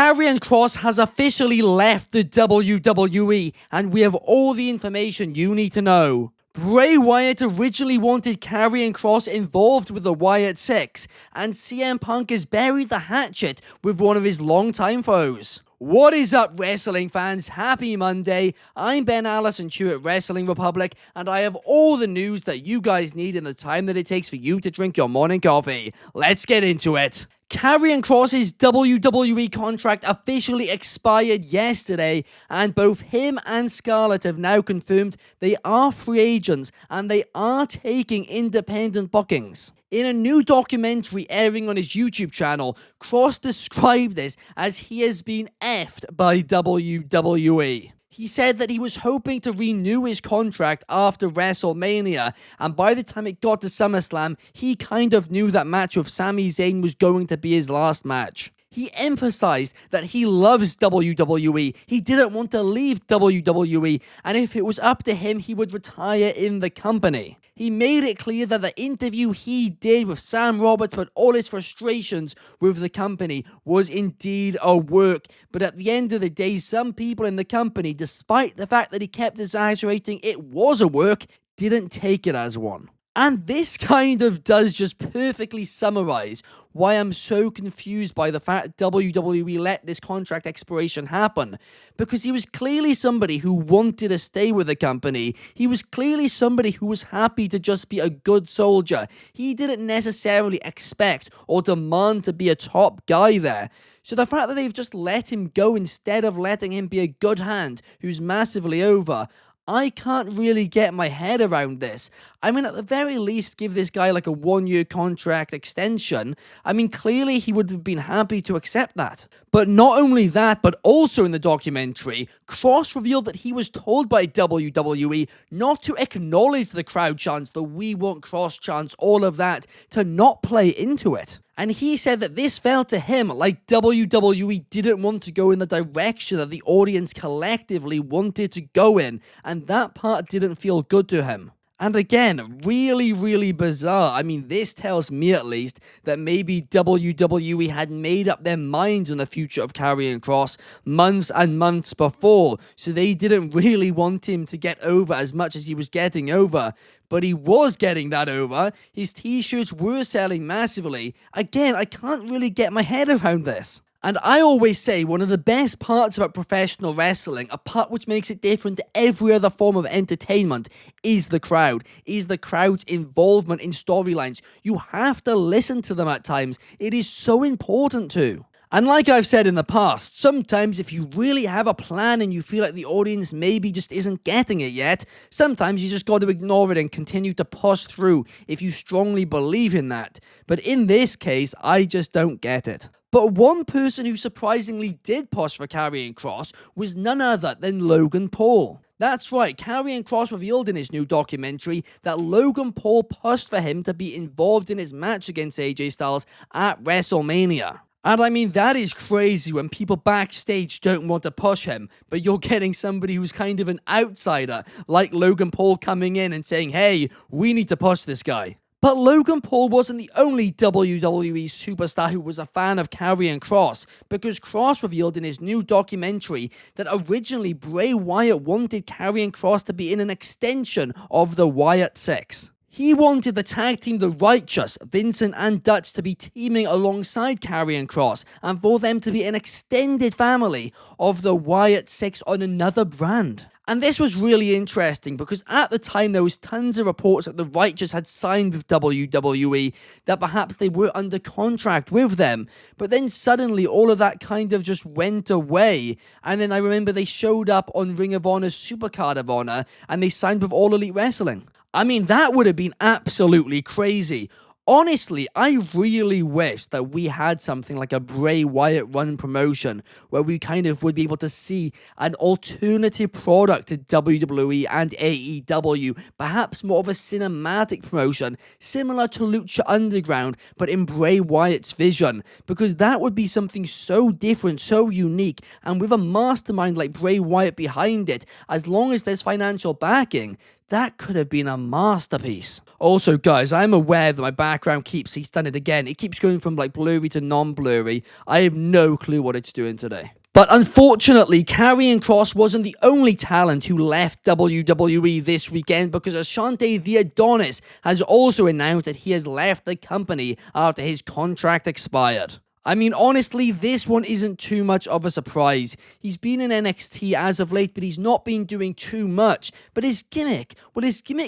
Karrion Kross has officially left the WWE, and we have all the information you need to know. Bray Wyatt originally wanted Karrion Kross involved with the Wyatt Six, and CM Punk has buried the hatchet with one of his longtime foes. What is up, wrestling fans? Happy Monday. I'm Ben Allison at Wrestling Republic, and I have all the news that you guys need in the time that it takes for you to drink your morning coffee. Let's get into it. Karrion Kross's WWE contract officially expired yesterday, and both him and Scarlett have now confirmed they are free agents and they are taking independent bookings. In a new documentary airing on his YouTube channel, Kross described this as he has been effed by WWE. He said that he was hoping to renew his contract after WrestleMania, and by the time it got to SummerSlam, he kind of knew that match with Sami Zayn was going to be his last match. He emphasized that he loves WWE, he didn't want to leave WWE, and if it was up to him, he would retire in the company. He made it clear that the interview he did with Sam Roberts about all his frustrations with the company was indeed a work, but at the end of the day, some people in the company, despite the fact that he kept exaggerating it was a work, didn't take it as one. And this kind of does just perfectly summarize why I'm so confused by the fact WWE let this contract expiration happen. Because he was clearly somebody who wanted to stay with the company. He was clearly somebody who was happy to just be a good soldier. He didn't necessarily expect or demand to be a top guy there. So the fact that they've just let him go instead of letting him be a good hand who's massively over, I can't really get my head around this. I mean, at the very least, give this guy like a 1-year contract extension. I mean, clearly he would have been happy to accept that. But not only that, but also in the documentary, Kross revealed that he was told by WWE not to acknowledge the crowd chants, the "We Want Kross" chants, all of that, to not play into it. And he said that this felt to him like WWE didn't want to go in the direction that the audience collectively wanted to go in, and that part didn't feel good to him. And again, really bizarre. I mean, this tells me at least that maybe WWE had made up their minds on the future of Karrion Kross months and months before, so they didn't really want him to get over as much as he was getting over. But he was getting that over. His t-shirts were selling massively. Again, I can't really get my head around this. And I always say one of the best parts about professional wrestling, a part which makes it different to every other form of entertainment, is the crowd. Is the crowd's involvement in storylines. You have to listen to them at times. It is so important to. And like I've said in the past, sometimes if you really have a plan and you feel like the audience maybe just isn't getting it yet, sometimes you just got to ignore it and continue to push through if you strongly believe in that. But in this case, I just don't get it. But one person who surprisingly did push for Karrion Kross was none other than Logan Paul. That's right, Karrion Kross revealed in his new documentary that Logan Paul pushed for him to be involved in his match against AJ Styles at WrestleMania. And I mean, that is crazy when people backstage don't want to push him, but you're getting somebody who's kind of an outsider, like Logan Paul coming in and saying, hey, we need to push this guy. But Logan Paul wasn't the only WWE superstar who was a fan of Karrion Kross, because Kross revealed in his new documentary that originally Bray Wyatt wanted Karrion Kross to be in an extension of the Wyatt Six. He wanted the tag team The Righteous, Vincent and Dutch, to be teaming alongside Karrion Kross, and for them to be an extended family of the Wyatt Six on another brand. And this was really interesting because at the time there was tons of reports that The Righteous had signed with WWE, that perhaps they were under contract with them. But then suddenly all of that kind of just went away. And then I remember they showed up on Ring of Honor's Supercard of Honor and they signed with All Elite Wrestling. I mean, that would have been absolutely crazy. Honestly, I really wish that we had something like a Bray Wyatt run promotion where we kind of would be able to see an alternative product to WWE and AEW, perhaps more of a cinematic promotion similar to Lucha Underground, but in Bray Wyatt's vision, because that would be something so different, so unique, and with a mastermind like Bray Wyatt behind it, as long as there's financial backing, That could have been a masterpiece. Also, guys, I'm aware that my background keeps stunning again. It keeps going from like blurry to non-blurry. I have no clue what it's doing today. But unfortunately, Karrion Kross wasn't the only talent who left WWE this weekend, because Ashante the Adonis has also announced that he has left the company after his contract expired. I mean, honestly, this one isn't too much of a surprise. He's been in NXT as of late, but he's not been doing too much. But his gimmick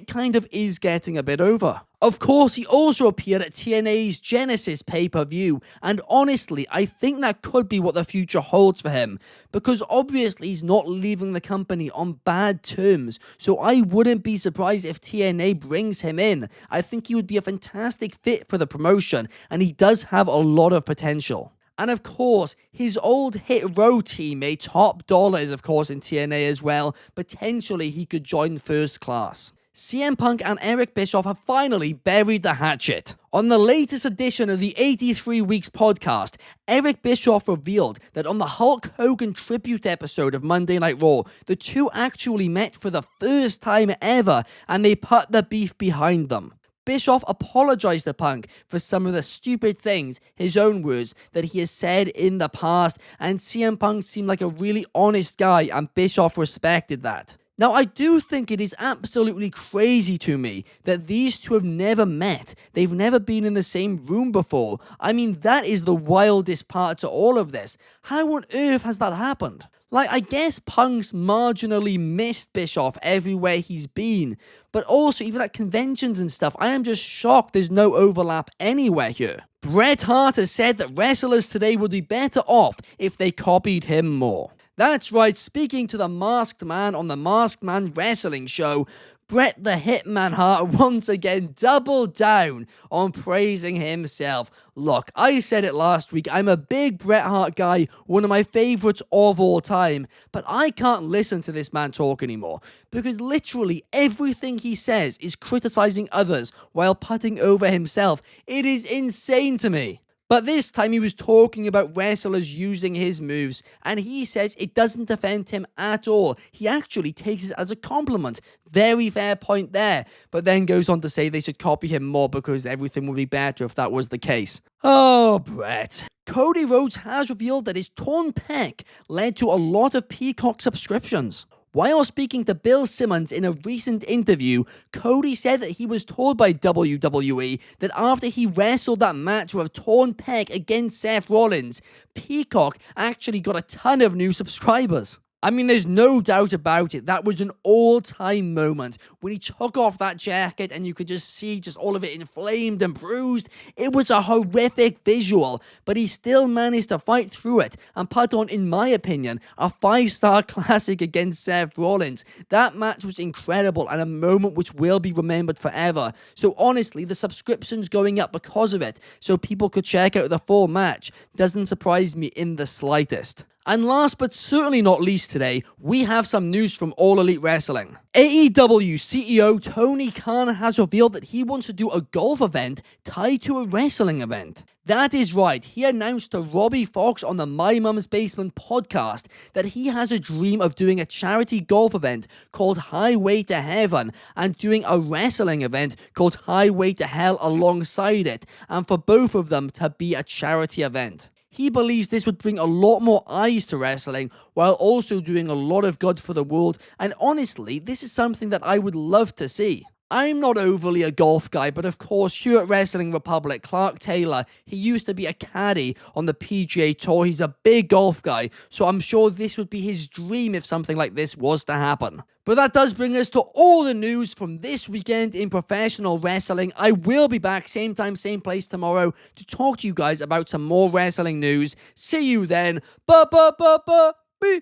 kind of is getting a bit over. Of course, he also appeared at TNA's Genesis pay-per-view, and honestly, I think that could be what the future holds for him, because obviously he's not leaving the company on bad terms, so I wouldn't be surprised if TNA brings him in. I think he would be a fantastic fit for the promotion, and he does have a lot of potential. And of course, his old Hit Row teammate Top Dollar is of course in TNA as well. Potentially he could join First Class. CM Punk and Eric Bischoff have finally buried the hatchet. On the latest edition of the 83 Weeks podcast, Eric Bischoff revealed that on the Hulk Hogan tribute episode of Monday Night Raw, the two actually met for the first time ever, and they put the beef behind them. Bischoff apologized to Punk for some of the stupid things, his own words, that he has said in the past, and CM Punk seemed like a really honest guy, and Bischoff respected that. Now, I do think it is absolutely crazy to me that these two have never met. They've never been in the same room before. I mean, that is the wildest part to all of this. How on earth has that happened? Like, I guess Punk's marginally missed Bischoff everywhere he's been, but also even at conventions and stuff, I am just shocked there's no overlap anywhere here. Bret Hart has said that wrestlers today would be better off if they copied him more. That's right, speaking to the Masked Man on the Masked Man Wrestling Show, Bret the Hitman Hart once again doubled down on praising himself. Look, I said it last week, I'm a big Bret Hart guy, one of my favorites of all time, but I can't listen to this man talk anymore, because literally everything he says is criticizing others while putting over himself. It is insane to me. But this time he was talking about wrestlers using his moves, and he says it doesn't offend him at all. He actually takes it as a compliment. Very fair point there. But then goes on to say they should copy him more because everything would be better if that was the case. Oh, Bret. Cody Rhodes has revealed that his torn pec led to a lot of Peacock subscriptions. While speaking to Bill Simmons in a recent interview, Cody said that he was told by WWE that after he wrestled that match with a torn pec against Seth Rollins, Peacock actually got a ton of new subscribers. I mean, there's no doubt about it. That was an all-time moment when he took off that jacket and you could just see just all of it inflamed and bruised. It was a horrific visual, but he still managed to fight through it and put on, in my opinion, a 5-star classic against Seth Rollins. That match was incredible and a moment which will be remembered forever. So honestly, the subscription's going up because of it, so people could check out the full match. Doesn't surprise me in the slightest. And last but certainly not least today, we have some news from All Elite Wrestling. AEW CEO Tony Khan has revealed that he wants to do a golf event tied to a wrestling event. That is right, he announced to Robbie Fox on the My Mum's Basement podcast that he has a dream of doing a charity golf event called Highway to Heaven and doing a wrestling event called Highway to Hell alongside it, and for both of them to be a charity event. He believes this would bring a lot more eyes to wrestling while also doing a lot of good for the world, and honestly, this is something that I would love to see. I'm not overly a golf guy, but of course, here at Wrestling Republic, Clark Taylor, he used to be a caddy on the PGA Tour. He's a big golf guy, so I'm sure this would be his dream if something like this was to happen. But that does bring us to all the news from this weekend in professional wrestling. I will be back same time, same place tomorrow to talk to you guys about some more wrestling news. See you then.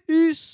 Peace.